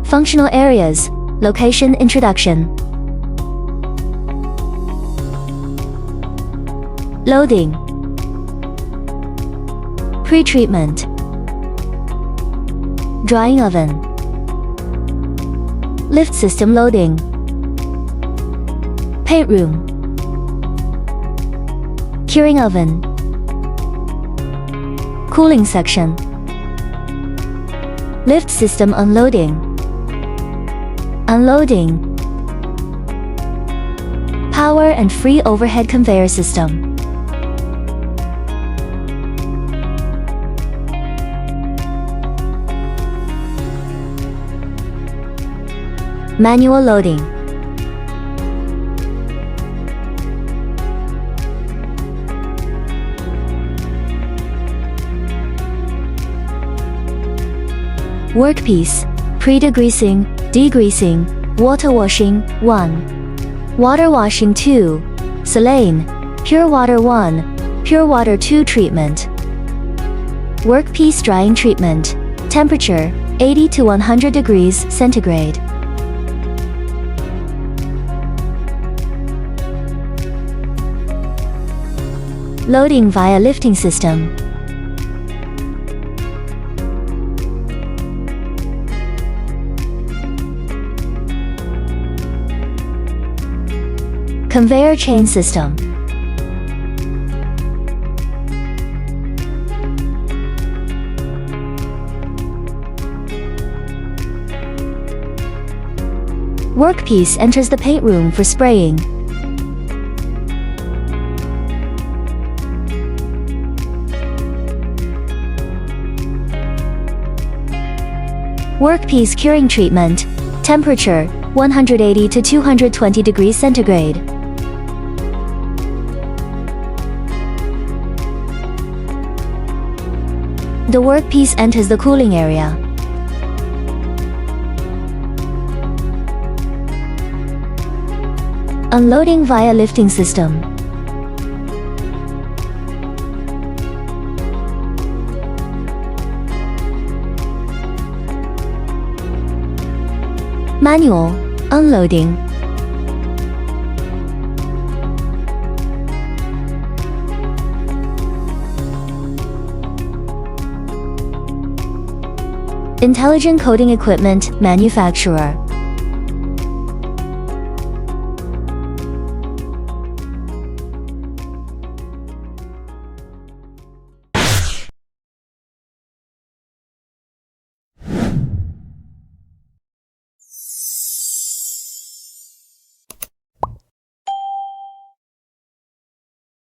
Functional areas. Location introduction. Loading. Pre-treatment. Drying oven. Lift system loading. Paint room. Curing oven. Cooling section. Lift system unloading. Unloading. Power and free overhead conveyor system. Manual loading. Workpiece. Pre-degreasing, degreasing, water washing 1. Water washing 2. Saline, pure water 1, pure water 2 treatment. Workpiece drying treatment. Temperature 80 to 100 degrees centigrade. Loading via lifting system. Conveyor chain system. Workpiece enters the paint room for spraying. Workpiece curing treatment. Temperature 180 to 220 degrees centigrade. The workpiece enters the cooling area. Unloading via lifting system. Manual unloading. Intelligent coating equipment manufacturer.